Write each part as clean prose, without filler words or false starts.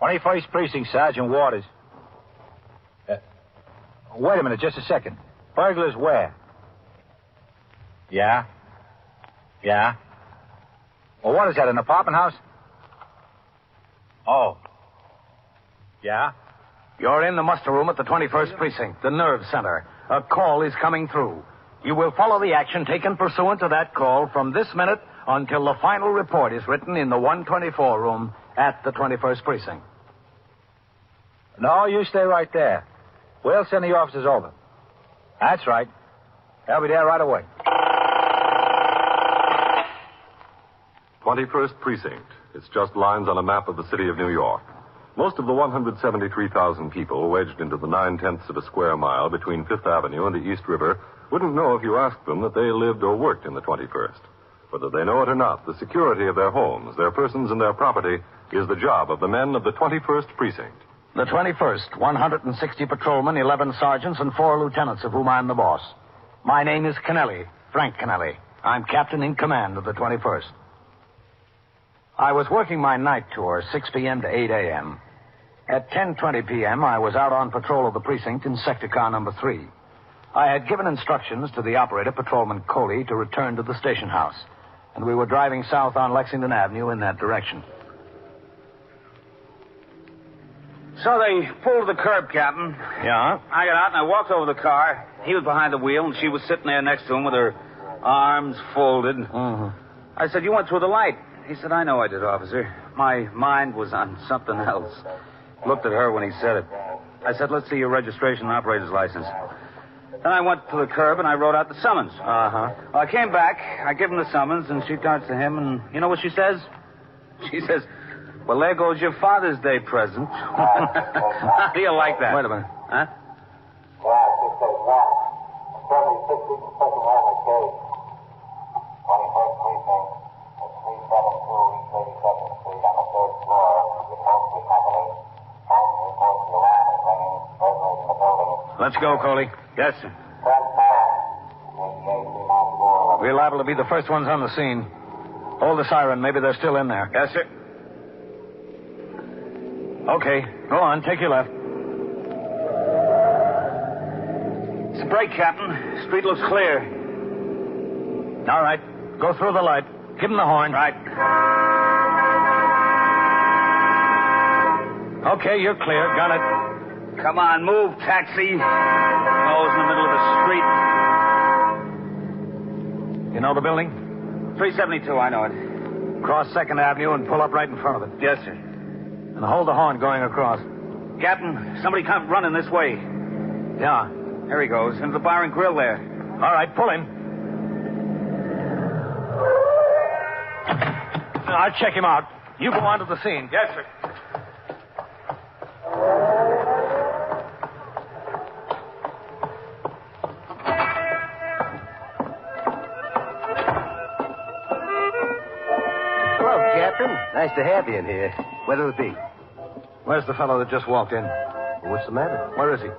21st Precinct, Sergeant Waters. Wait a minute, just a second. Burglars where? Yeah? Yeah? Well, what is that, an apartment house? Oh. Yeah? You're in the muster room at the 21st Precinct, the nerve center. A call is coming through. You will follow the action taken pursuant to that call from this minute until the final report is written in the 124 room at the 21st Precinct. No, you stay right there. We'll send the officers over. That's right. They'll be there right away. 21st Precinct. It's just lines on a map of the city of New York. Most of the 173,000 people wedged into the 9/10 of a square mile between Fifth Avenue and the East River wouldn't know if you asked them that they lived or worked in the 21st. Whether they know it or not, the security of their homes, their persons, and their property is the job of the men of the 21st Precinct. The 21st, 160 patrolmen, 11 sergeants, and 4 lieutenants, of whom I'm the boss. My name is Kennelly, Frank Kennelly. I'm captain in command of the 21st. I was working my night tour, 6 p.m. to 8 a.m. At 10:20 p.m., I was out on patrol of the precinct in sector car number 3. I had given instructions to the operator, Patrolman Coley, to return to the station house, and we were driving south on Lexington Avenue in that direction. So they pulled the curb, Captain. Yeah? I got out and I walked over the car. He was behind the wheel, and she was sitting there next to him with her arms folded. Mm-hmm. I said, "You went through the light." He said, "I know I did, officer. My mind was on something else." Looked at her when he said it. I said, "Let's see your registration and operator's license." Then I went to the curb and I wrote out the summons. Uh-huh. Well, I came back, I give him the summons, and she turns to him, and you know what she says? She says, "Well, there goes your Father's Day present." How do you like that? Wait a minute. Huh? Let's go, Coley. Yes, sir. We're liable to be the first ones on the scene. Hold the siren. Maybe they're still in there. Yes, sir. Okay. Go on. Take your left. It's a break, Captain. Street looks clear. All right. Go through the light. Give him the horn. Right. Okay, you're clear. Got it. Come on, move, taxi. Nose in the middle of the street. You know the building? 372, I know it. Cross 2nd Avenue and pull up right in front of it. Yes, sir. And hold the horn going across. Captain, somebody come running this way. Yeah. There he goes, into the bar and grill there. All right, pull him. I'll check him out. You go on to the scene. Yes, sir. Nice to have you in here. Where'll it be? Where's the fellow that just walked in? What's the matter? Where is he?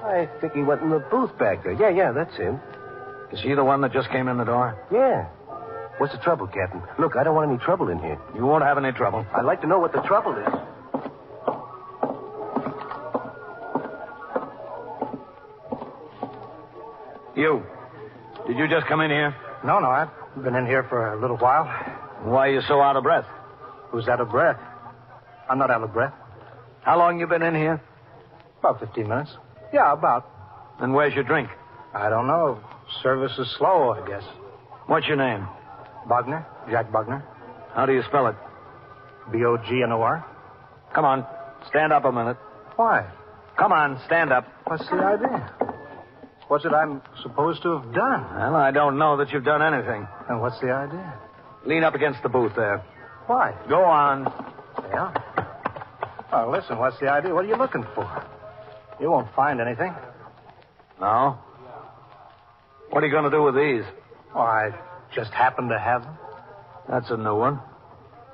I think he went in the booth back there. Yeah, that's him. Is he the one that just came in the door? Yeah. What's the trouble, Captain? Look, I don't want any trouble in here. You won't have any trouble. I'd like to know what the trouble is. You. Did you just come in here? No, I've been in here for a little while. Why are you so out of breath? Who's out of breath? I'm not out of breath. How long you been in here? About 15 minutes. Yeah, about. And where's your drink? I don't know. Service is slow, I guess. What's your name? Bogner. Jack Bogner. How do you spell it? Bognor. Come on. Stand up a minute. Why? Come on, stand up. What's the idea? What's it I'm supposed to have done? Well, I don't know that you've done anything. And what's the idea? Lean up against the booth there. Why? Go on. Yeah? Oh, listen, what's the idea? What are you looking for? You won't find anything. No? What are you going to do with these? Oh, I just happen to have them. That's a new one.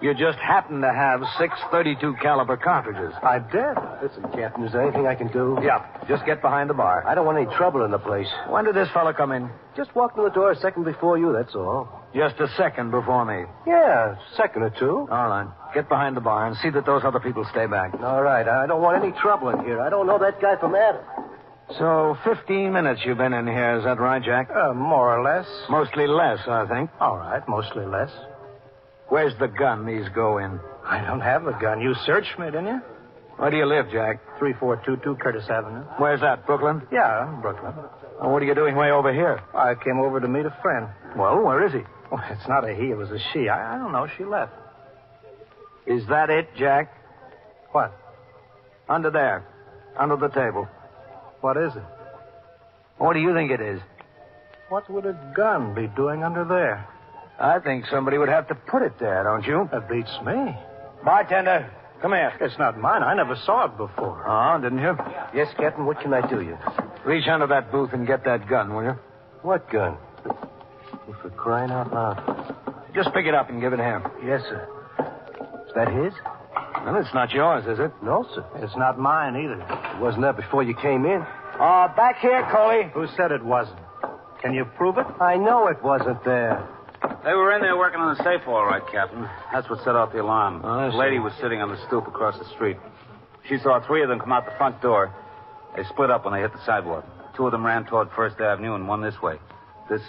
You just happen to have 6.32 caliber cartridges. I did. Listen, Captain, is there anything I can do? Yeah, just get behind the bar. I don't want any trouble in the place. When did this fella come in? Just walked in the door a second before you, that's all. Just a second before me. Yeah, a second or two. All right. Get behind the bar and see that those other people stay back. All right, I don't want any trouble in here. I don't know that guy from Adam. So, 15 minutes you've been in here, is that right, Jack? More or less. Mostly less, I think. All right, mostly less. Where's the gun these go in? I don't have a gun. You searched me, didn't you? Where do you live, Jack? 3422 Curtis Avenue. Where's that, Brooklyn? Yeah, Brooklyn. Well, what are you doing way over here? I came over to meet a friend. Well, where is he? Well, it's not a he, it was a she. I don't know. She left. Is that it, Jack? What? Under there. Under the table. What is it? What do you think it is? What would a gun be doing under there? I think somebody would have to put it there, don't you? That beats me. Bartender, come here. It's not mine. I never saw it before. Oh, didn't you? Yes, Captain, what can I do you? Reach under that booth and get that gun, will you? What gun? Oh, for crying out loud. Just pick it up and give it to him. Yes, sir. Is that his? Well, it's not yours, is it? No, sir. It's not mine either. It wasn't there before you came in. Back here, Coley. Who said it wasn't? Can you prove it? I know it wasn't there. They were in there working on the safe, all right, Captain. That's what set off the alarm. Oh, The lady was sitting on the stoop across the street. She saw three of them come out the front door. They split up when they hit the sidewalk. Two of them ran toward First Avenue and one this way. This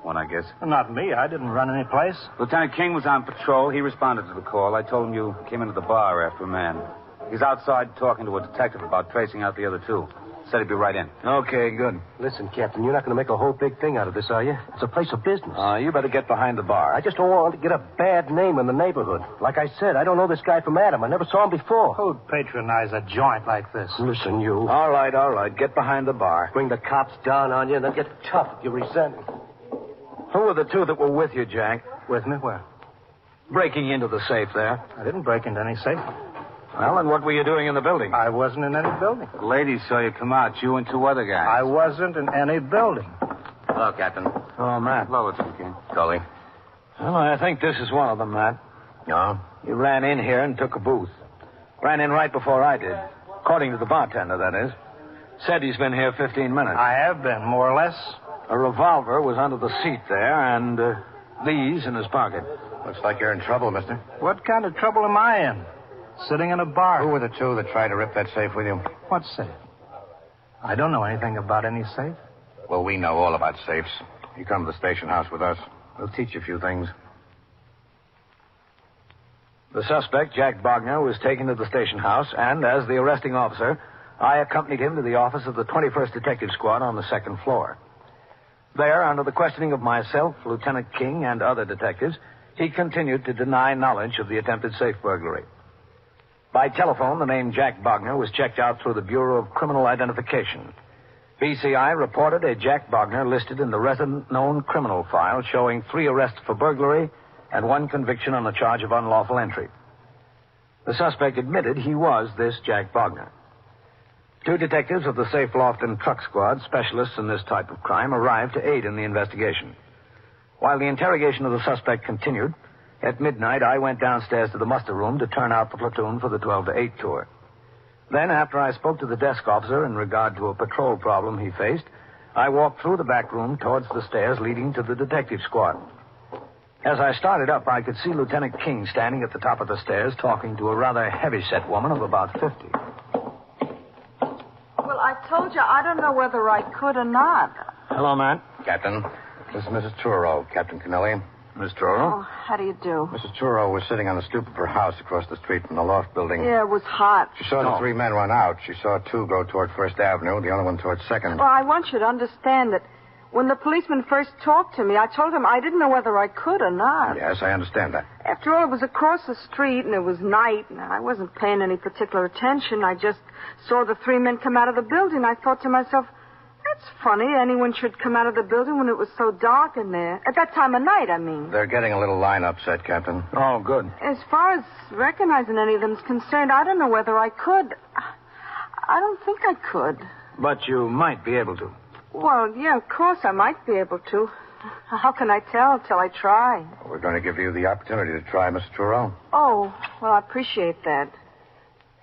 one, I guess. Not me. I didn't run any place. Lieutenant King was on patrol. He responded to the call. I told him you came into the bar after a man. He's outside talking to a detective about tracing out the other two. Said he'd be right in. Okay, good. Listen, Captain, you're not going to make a whole big thing out of this, are you? It's a place of business. You better get behind the bar. I just don't want to get a bad name in the neighborhood. Like I said, I don't know this guy from Adam. I never saw him before. Who'd patronize a joint like this? Listen, you. All right. Get behind the bar. Bring the cops down on you and then get tough if you resent me. Who were the two that were with you, Jack? With me? Where? Breaking into the safe there. I didn't break into any safe. Well, and what were you doing in the building? I wasn't in any building. The lady saw you come out, you and two other guys. I wasn't in any building. Hello, Captain. Oh, Matt. Hello, Lieutenant King. Coley. Well, I think this is one of them, Matt. No? He ran in here and took a booth. Ran in right before I did. According to the bartender, that is. Said he's been here 15 minutes. I have been, more or less. A revolver was under the seat there, and these in his pocket. Looks like you're in trouble, mister. What kind of trouble am I in? Sitting in a bar. Who were the two that tried to rip that safe with you? What safe? I don't know anything about any safe. Well, we know all about safes. You come to the station house with us. We'll teach you a few things. The suspect, Jack Bogner, was taken to the station house, and as the arresting officer, I accompanied him to the office of the 21st Detective Squad on the second floor. There, under the questioning of myself, Lieutenant King, and other detectives, he continued to deny knowledge of the attempted safe burglary. By telephone, the name Jack Bogner was checked out through the Bureau of Criminal Identification. BCI reported a Jack Bogner listed in the resident known criminal file showing 3 arrests for burglary and 1 conviction on the charge of unlawful entry. The suspect admitted he was this Jack Bogner. 2 detectives of the Safe Loft and Truck Squad, specialists in this type of crime, arrived to aid in the investigation. While the interrogation of the suspect continued, at midnight I went downstairs to the muster room to turn out the platoon for the 12 to 8 tour. Then, after I spoke to the desk officer in regard to a patrol problem he faced, I walked through the back room towards the stairs leading to the detective squad. As I started up, I could see Lieutenant King standing at the top of the stairs talking to a rather heavy-set woman of about 50. Well, I told you I don't know whether I could or not. Hello, Matt. Captain, this is Mrs. Turo, Captain Kennelly. Miss Toro? Oh, how do you do? Mrs. Turo was sitting on the stoop of her house across the street from the loft building. Yeah, it was hot. She saw the 3 men run out. She saw 2 go toward First Avenue, the other one toward 2nd. Well, I want you to understand that when the policeman first talked to me, I told him I didn't know whether I could or not. Yes, I understand that. After all, it was across the street, and it was night, and I wasn't paying any particular attention. I just saw the 3 men come out of the building. I thought to myself, that's funny. Anyone should come out of the building when it was so dark in there. At that time of night, I mean. They're getting a little line upset, Captain. Oh, good. As far as recognizing any of them's concerned, I don't know whether I could. I don't think I could. But you might be able to. Well, yeah, of course I might be able to. How can I tell till I try? We're going to give you the opportunity to try, Mr. Trudeau. Oh, well, I appreciate that.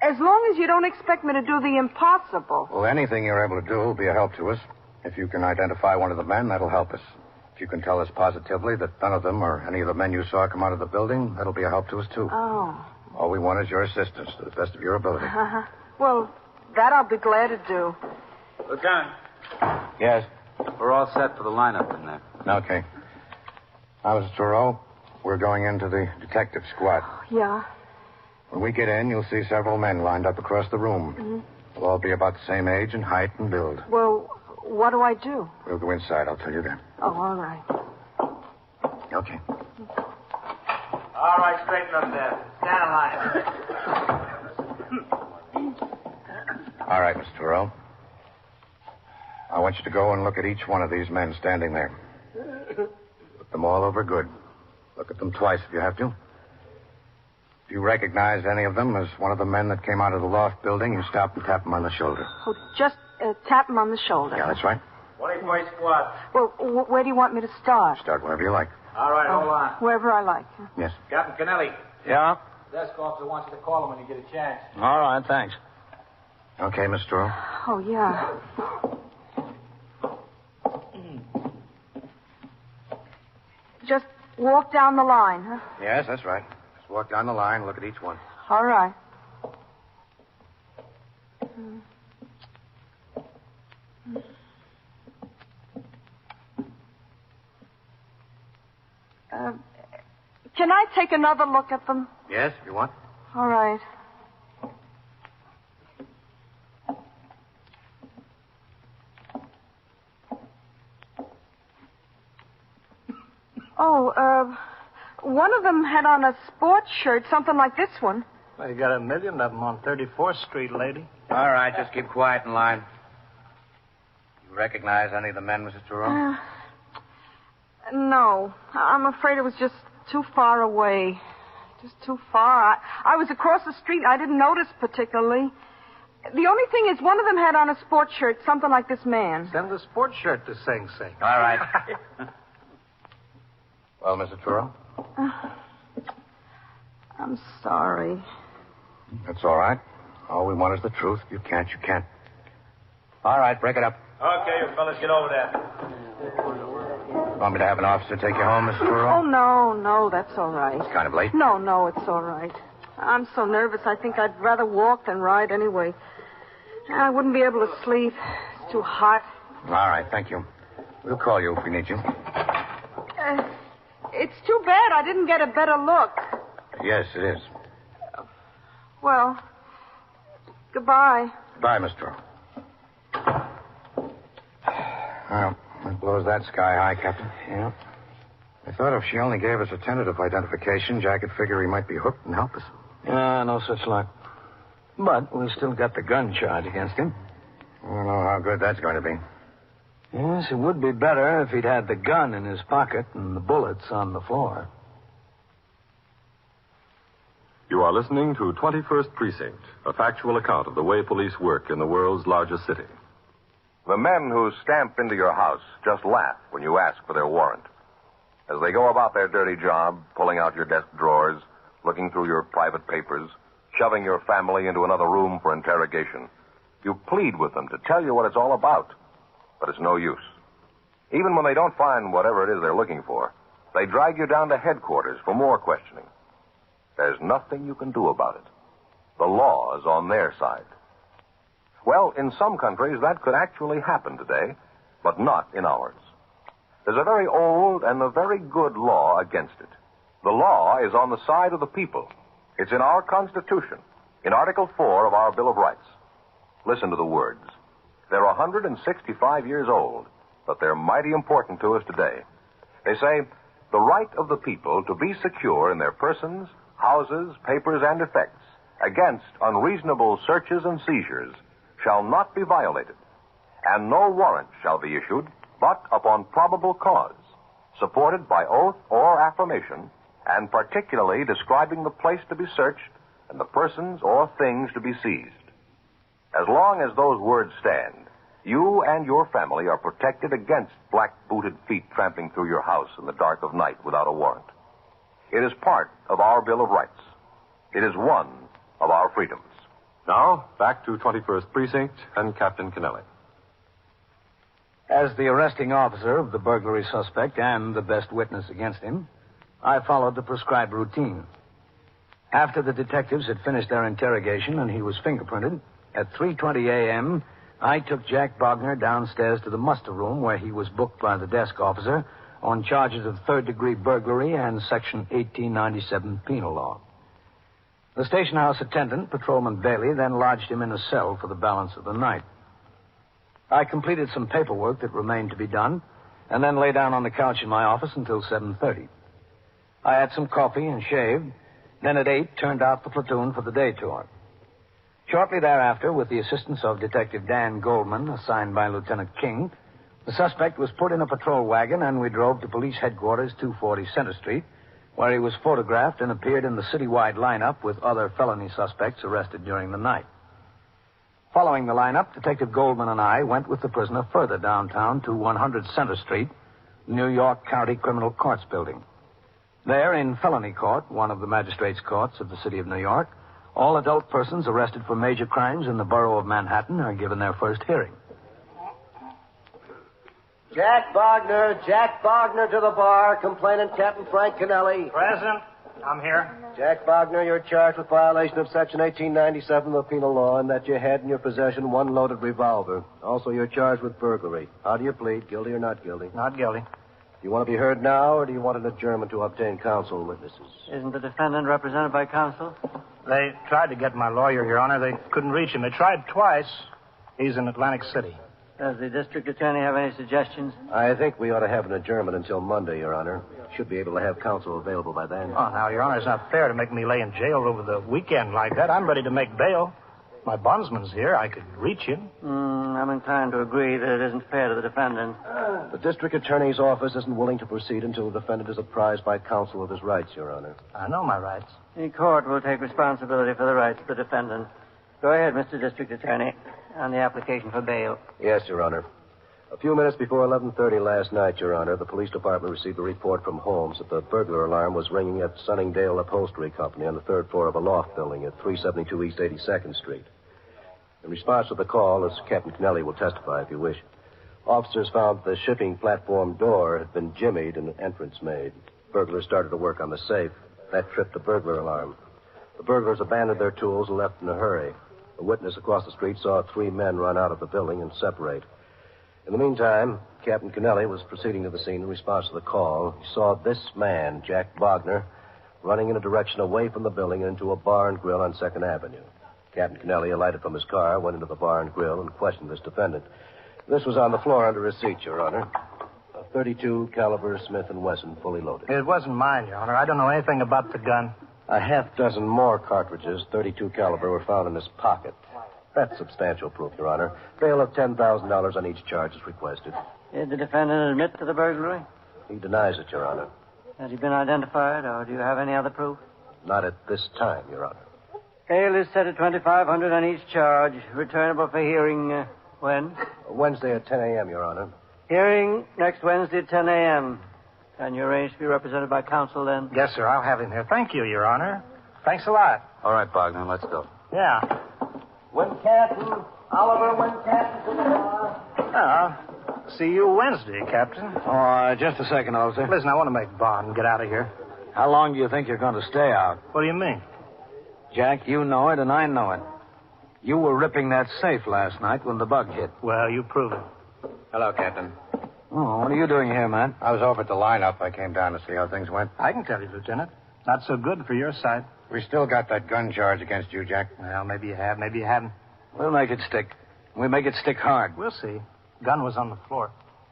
As long as you don't expect me to do the impossible. Well, anything you're able to do will be a help to us. If you can identify one of the men, that'll help us. If you can tell us positively that none of them or any of the men you saw come out of the building, that'll be a help to us, too. Oh. All we want is your assistance to the best of your ability. Well, that I'll be glad to do. Lieutenant, Yes? we're all set for the lineup in there. Okay. Now, Mr. Trudeau, we're going into the detective squad. Yeah. When we get in, you'll see several men lined up across the room. Mm-hmm. They'll all be about the same age and height and build. Well, what do I do? We'll go inside. I'll tell you then. Oh, all right. Okay. All right, straighten up there. Stand in line. All right, Mr. Trudeau. I want you to go and look at each one of these men standing there. Look them all over good. Look at them twice if you have to. If you recognize any of them as one of the men that came out of the loft building, you stop and tap them on the shoulder. Oh, just tap him on the shoulder. Yeah, that's right. 24 squad. Well, where do you want me to start? Start wherever you like. All right, hold on. Wherever I like. Yes. Captain Kennelly, Yeah? desk officer wants you to call him when you get a chance. All right, thanks. Okay, Mr. Trudeau. Oh, yeah. Just walk down the line, huh? Yes, that's right. Just walk down the line and look at each one. All right. Can I take another look at them? Yes, if you want. All right. Oh, one of them had on a sports shirt, something like this one. Well, you got a million of them on 34th Street, lady. All right, just keep quiet in line. You recognize any of the men, Mrs. Trudeau? No. I'm afraid it was just too far away. Just too far. I was across the street. I didn't notice particularly. The only thing is one of them had on a sports shirt, something like this man. Send the sports shirt to Sing Sing. All right. Well, Mr. Trudeau? I'm sorry. That's all right. All we want is the truth. If you can't, you can't. All right, break it up. Okay, you fellas, get over there. Want me to have an officer take you home, Mr. Trudeau? Oh, no, that's all right. It's kind of late. No, it's all right. I'm so nervous, I think I'd rather walk than ride anyway. I wouldn't be able to sleep. It's too hot. All right, thank you. We'll call you if we need you. It's too bad I didn't get a better look. Yes, it is. Well, goodbye. Goodbye, Mr. Trudeau. Well, that blows that sky high, Captain. Yeah. I thought if she only gave us a tentative identification, Jack could figure he might be hooked and help us. Yeah, no such luck. But we still got the gun charge against him. I don't know how good that's going to be. Yes, it would be better if he'd had the gun in his pocket and the bullets on the floor. You are listening to 21st Precinct, a factual account of the way police work in the world's largest city. The men who stamp into your house just laugh when you ask for their warrant. As they go about their dirty job, pulling out your desk drawers, looking through your private papers, shoving your family into another room for interrogation, you plead with them to tell you what it's all about. But it's no use. Even when they don't find whatever it is they're looking for, they drag you down to headquarters for more questioning. There's nothing you can do about it. The law is on their side. Well, in some countries, that could actually happen today, but not in ours. There's a very old and a very good law against it. The law is on the side of the people. It's in our Constitution, in Article 4 of our Bill of Rights. Listen to the words. They're 165 years old, but they're mighty important to us today. They say, the right of the people to be secure in their persons, houses, papers, and effects against unreasonable searches and seizures shall not be violated, and no warrant shall be issued but upon probable cause, supported by oath or affirmation, and particularly describing the place to be searched and the persons or things to be seized. As long as those words stand, You and your family are protected against black-booted feet tramping through your house in the dark of night without a warrant. It is part of our Bill of Rights. It is one of our freedoms. Now, back to 21st Precinct and Captain Kennelly. As the arresting officer of the burglary suspect and the best witness against him, I followed the prescribed routine. After the detectives had finished their interrogation and he was fingerprinted, at 3:20 a.m., I took Jack Bogner downstairs to the muster room where he was booked by the desk officer on charges of third-degree burglary and Section 1897 penal law. The station house attendant, Patrolman Bailey, then lodged him in a cell for the balance of the night. I completed some paperwork that remained to be done, and then lay down on the couch in my office until 7:30. I had some coffee and shaved, then at 8 turned out the platoon for the day tour. Shortly thereafter, with the assistance of Detective Dan Goldman, assigned by Lieutenant King, the suspect was put in a patrol wagon and we drove to police headquarters, 240 Center Street, where he was photographed and appeared in the citywide lineup with other felony suspects arrested during the night. Following the lineup, Detective Goldman and I went with the prisoner further downtown to 100 Center Street, New York County Criminal Courts Building. There, in felony court, one of the magistrates' courts of the city of New York, all adult persons arrested for major crimes in the borough of Manhattan are given their first hearing. Jack Bogner to the bar. Complainant Captain Frank Kennelly. Present. I'm here. Jack Bogner, you're charged with violation of Section 1897 of the penal law and that you had in your possession one loaded revolver. Also, you're charged with burglary. How do you plead, guilty or not guilty? Not guilty. Do you want to be heard now, or do you want an adjournment to obtain counsel and witnesses? Isn't the defendant represented by counsel? They tried to get my lawyer, Your Honor. They couldn't reach him. They tried twice. He's in Atlantic City. Does the district attorney have any suggestions? I think we ought to have an adjournment until Monday, Your Honor. Should be able to have counsel available by then. Oh, now, Your Honor, it's not fair to make me lay in jail over the weekend like that. I'm ready to make bail. My bondsman's here. I could reach him. I'm inclined to agree that it isn't fair to the defendant. The district attorney's office isn't willing to proceed until the defendant is apprised by counsel of his rights, Your Honor. I know my rights. The court will take responsibility for the rights of the defendant. Go ahead, Mr. District Attorney, on the application for bail. Yes, Your Honor. A few minutes before 11:30 last night, Your Honor, the police department received a report from Holmes that the burglar alarm was ringing at Sunningdale Upholstery Company on the third floor of a loft building at 372 East 82nd Street. In response to the call, as Captain Kennelly will testify if you wish, officers found the shipping platform door had been jimmied and an entrance made. Burglars started to work on the safe. That tripped the burglar alarm. The burglars abandoned their tools and left in a hurry. A witness across the street saw 3 men run out of the building and separate. In the meantime, Captain Kennelly was proceeding to the scene in response to the call. He saw this man, Jack Bogner, running in a direction away from the building and into a bar and grill on 2nd Avenue. Captain Kennelly alighted from his car, went into the bar and grill, and questioned this defendant. This was on the floor under his seat, Your Honor. A .32 caliber Smith & Wesson, fully loaded. It wasn't mine, Your Honor. I don't know anything about the gun. A half dozen more cartridges, .32 caliber, were found in his pocket. That's substantial proof, Your Honor. Bail of $10,000 on each charge is requested. Did the defendant admit to the burglary? He denies it, Your Honor. Has he been identified, or do you have any other proof? Not at this time, Your Honor. Bail is set at $2,500 on each charge. Returnable for hearing when? Wednesday at 10 a.m., Your Honor. Hearing next Wednesday at 10 a.m. Can you arrange to be represented by counsel then? Yes, sir. I'll have him here. Thank you, Your Honor. Thanks a lot. All right, Bogner, let's go. Yeah. Wincanton. Oliver Wincanton to the bar. See you Wednesday, Captain. Oh, just a second, officer. Listen, I want to make bond and get out of here. How long do you think you're going to stay out? What do you mean? Jack, you know it and I know it. You were ripping that safe last night when the bug hit. Well, you prove it. Hello, Captain. Oh, what are you doing here, man? I was over at the lineup. I came down to see how things went. I can tell you, Lieutenant. Not so good for your side. We still got that gun charge against you, Jack. Well, maybe you have, maybe you haven't. We'll make it stick. We make it stick hard. We'll see. Gun was on the floor.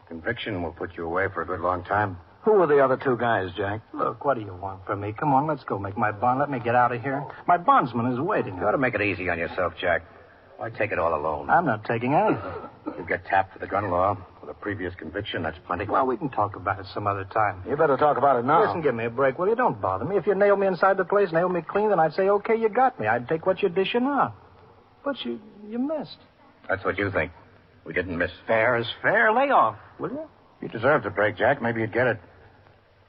Conviction will put you away for a good long time. Who were the other 2 guys, Jack? Look, what do you want from me? Come on, let's go make my bond. Let me get out of here. My bondsman is waiting. You ought to make it easy on yourself, Jack. Why take it all alone? I'm not taking anything. You get tapped for the gun law with a previous conviction, that's plenty. Well, we can talk about it some other time. You better talk about it now. Listen, give me a break, will you? Don't bother me. If you nailed me inside the place, nailed me clean, then I'd say, okay, you got me. I'd take what you're dishing out. But you missed. That's what you think. We didn't miss. Fair is fair. Lay off, will you? You deserved a break, Jack. Maybe you'd get it.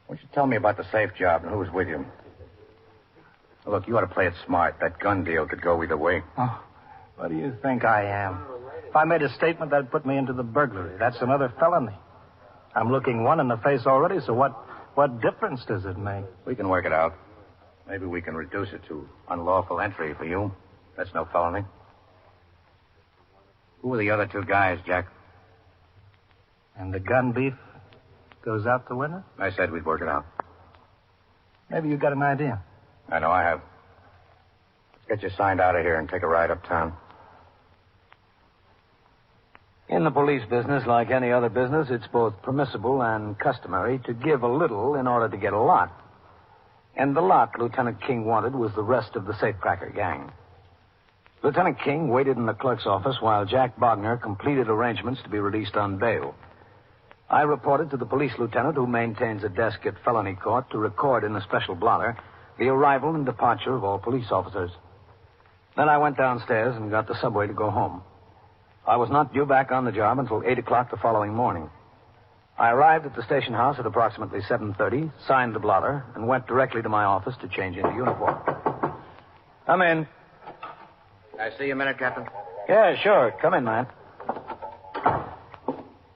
Why don't you tell me about the safe job and who was with you? Look, you ought to play it smart. That gun deal could go either way. Oh, what do you think I am? If I made a statement, that'd put me into the burglary. That's another felony. I'm looking one in the face already, so what difference does it make? We can work it out. Maybe we can reduce it to unlawful entry for you. That's no felony. Who were the other two guys, Jack? And the gun beef goes out the window? I said we'd work it out. Maybe you got an idea. I know I have. Let's get you signed out of here and take a ride uptown. In the police business, like any other business, it's both permissible and customary to give a little in order to get a lot. And the lot Lieutenant King wanted was the rest of the safecracker gang. Lieutenant King waited in the clerk's office while Jack Bogner completed arrangements to be released on bail. I reported to the police lieutenant, who maintains a desk at felony court, to record in a special blotter the arrival and departure of all police officers. Then I went downstairs and got the subway to go home. I was not due back on the job until 8 o'clock the following morning. I arrived at the station house at approximately 7:30, signed the blotter, and went directly to my office to change into uniform. Come in. Can I see you a minute, Captain? Yeah, sure. Come in, man.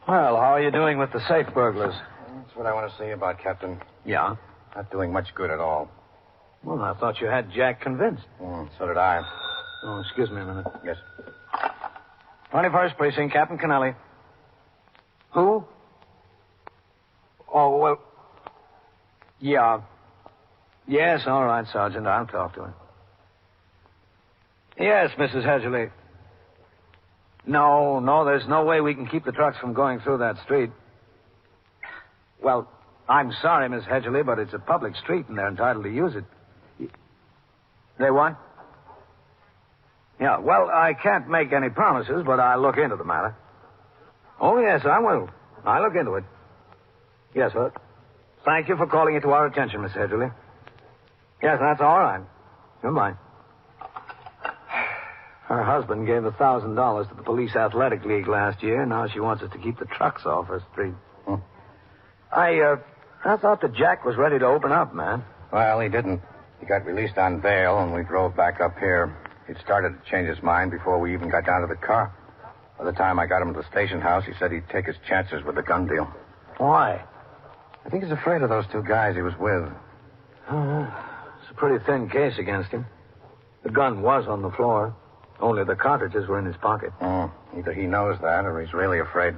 Well, how are you doing with the safe burglars? That's what I want to see about, Captain. Yeah? Not doing much good at all. Well, I thought you had Jack convinced. So did I. Oh, excuse me a minute. Yes. 21st Precinct, Captain Kennelly. Who? Oh, well... Yeah. Yes, all right, Sergeant. I'll talk to him. Yes, Mrs. Hedgerly. No, there's no way we can keep the trucks from going through that street. Well, I'm sorry, Miss Hedgerly, but it's a public street and they're entitled to use it. They what? Yeah, well, I can't make any promises, but I'll look into the matter. Oh, yes, I will. I'll look into it. Yes, sir. Thank you for calling it to our attention, Miss Hedgerly. Yes, that's all right. Goodbye. Her husband gave $1,000 to the Police Athletic League last year, and now she wants us to keep the trucks off her street. I thought that Jack was ready to open up, man. Well, he didn't. He got released on bail, and we drove back up here. He'd started to change his mind before we even got down to the car. By the time I got him to the station house, he said he'd take his chances with the gun deal. Why? I think he's afraid of those two guys he was with. It's a pretty thin case against him. The gun was on the floor. Only the cartridges were in his pocket. Either he knows that or he's really afraid.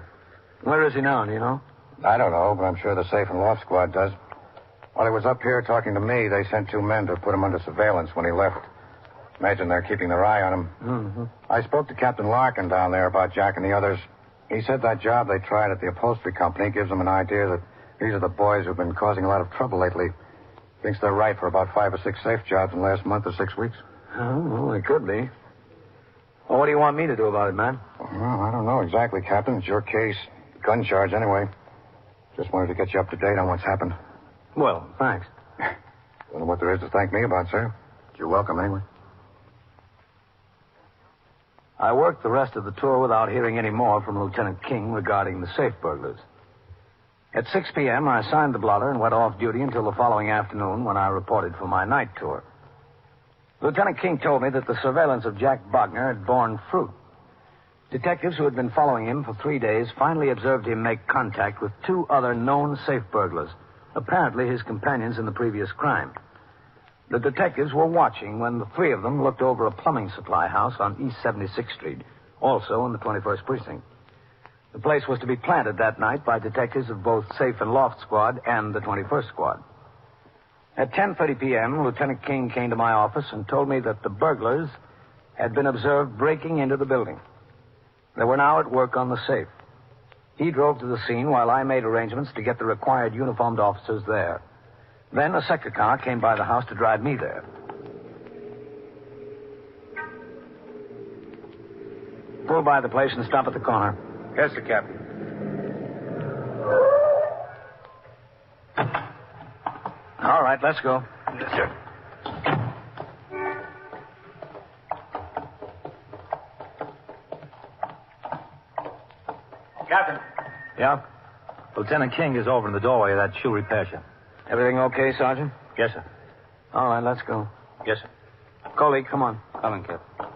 Where is he now, do you know? I don't know, but I'm sure the safe and loft squad does. While he was up here talking to me, they sent 2 men to put him under surveillance when he left. Imagine they're keeping their eye on him. Mm-hmm. I spoke to Captain Larkin down there about Jack and the others. He said that job they tried at the upholstery company gives them an idea that these are the boys who've been causing a lot of trouble lately. Thinks they're right for about 5 or 6 safe jobs in the last month or 6 weeks. Oh, well, they could be. Well, what do you want me to do about it, man? Well, I don't know exactly, Captain. It's your case. Gun charge, anyway. Just wanted to get you up to date on what's happened. Well, thanks. Don't know what there is to thank me about, sir. You're welcome, anyway. I worked the rest of the tour without hearing any more from Lieutenant King regarding the safe burglars. At 6 p.m., I signed the blotter and went off duty until the following afternoon when I reported for my night tour. Lieutenant King told me that the surveillance of Jack Bogner had borne fruit. Detectives who had been following him for 3 days finally observed him make contact with 2 other known safe burglars, apparently his companions in the previous crime. The detectives were watching when the 3 of them looked over a plumbing supply house on East 76th Street, also in the 21st Precinct. The place was to be planted that night by detectives of both Safe and Loft Squad and the 21st Squad. At 10:30 p.m., Lieutenant King came to my office and told me that the burglars had been observed breaking into the building. They were now at work on the safe. He drove to the scene while I made arrangements to get the required uniformed officers there. Then a sector car came by the house to drive me there. Pull by the place and stop at the corner. Yes, sir, Captain. All right, let's go. Yes, sir. Captain. Yeah? Lieutenant King is over in the doorway of that shoe repair shop. Everything okay, Sergeant? Yes, sir. All right, let's go. Yes, sir. Coley, come on. Coming, Captain.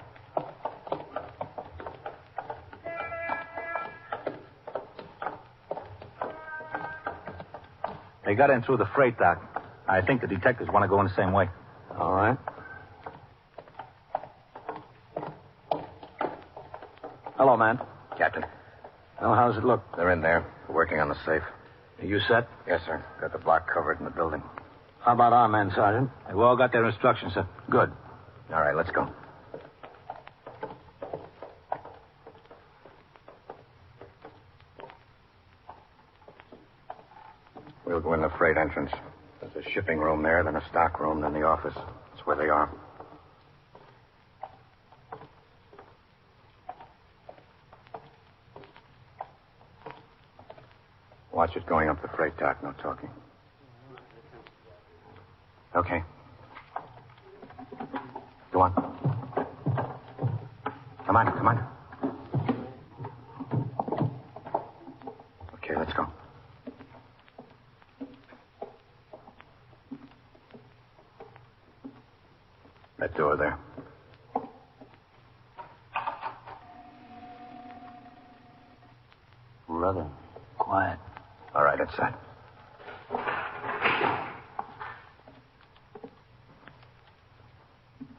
They got in through the freight dock. I think the detectives want to go in the same way. All right. Hello, man. Captain, Well, how's it look? they're in there. We're working on the safe. Are you set? Yes, sir. Got the block covered in the building. How about our men, Sergeant? They've all got their instructions, sir. Good. All right, let's go. We'll go in the freight entrance. There's a shipping room there, then a stock room, then the office. That's where they are. Watch it going up the freight dock, no talking. Okay. Go on. Come on, come on. Okay, let's go. That door there. Rather quiet. All right, it's set.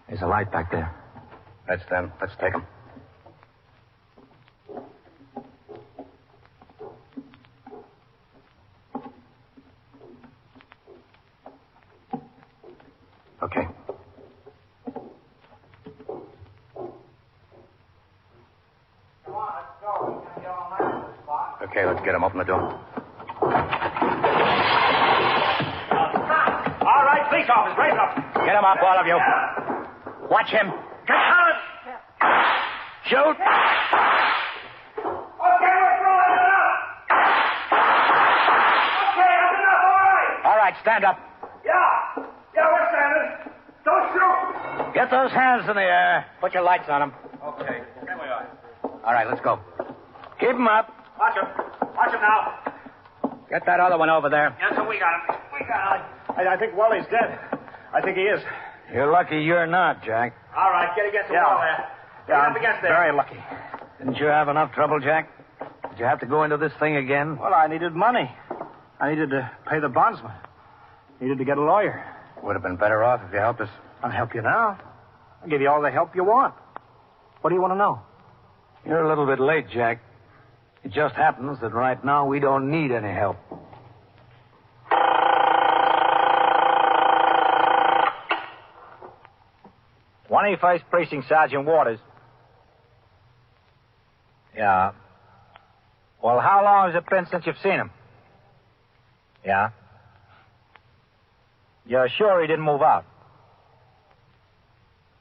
There's a light back there. That's them. Let's take them. Okay. Okay, let's get him. Open the door. All right, police officers, raise up. Get him up, all of you. Watch him. Get out! Shoot. Okay, we're through. That's enough. Okay, that's enough. All right. All right, stand up. Yeah, we're standing. Don't shoot. Get those hands in the air. Put your lights on them. Okay, here we are. All right, let's go. Keep them up. Watch him now. Get that other one over there. Yes, sir, we got him. I think Wally's dead. I think he is. You're lucky you're not, Jack. All right, get against the wall there. Get up against there. Very lucky. Didn't you have enough trouble, Jack? Did you have to go into this thing again? Well, I needed money. I needed to pay the bondsman. Needed to get a lawyer. Would have been better off if you helped us. I'll help you now. I'll give you all the help you want. What do you want to know? You're a little bit late, Jack. It just happens that right now we don't need any help. '21st Precinct, Sergeant Waters. Yeah. Well, how long has it been since you've seen him? Yeah. You're sure he didn't move out?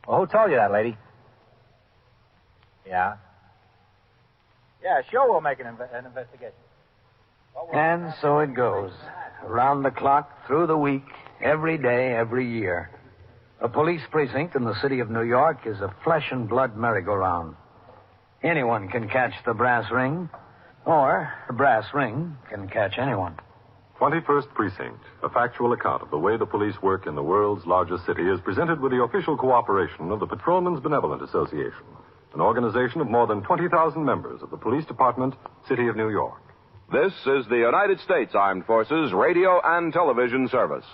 Well, who told you that, lady? Yeah. Yeah, sure, we'll make an investigation. And so it goes. Around the clock, through the week, every day, every year. A police precinct in the city of New York is a flesh and blood merry-go-round. Anyone can catch the brass ring, or the brass ring can catch anyone. 21st Precinct, a factual account of the way the police work in the world's largest city, is presented with the official cooperation of the Patrolmen's Benevolent Association, an organization of more than 20,000 members of the Police Department, City of New York. This is the United States Armed Forces Radio and Television Service.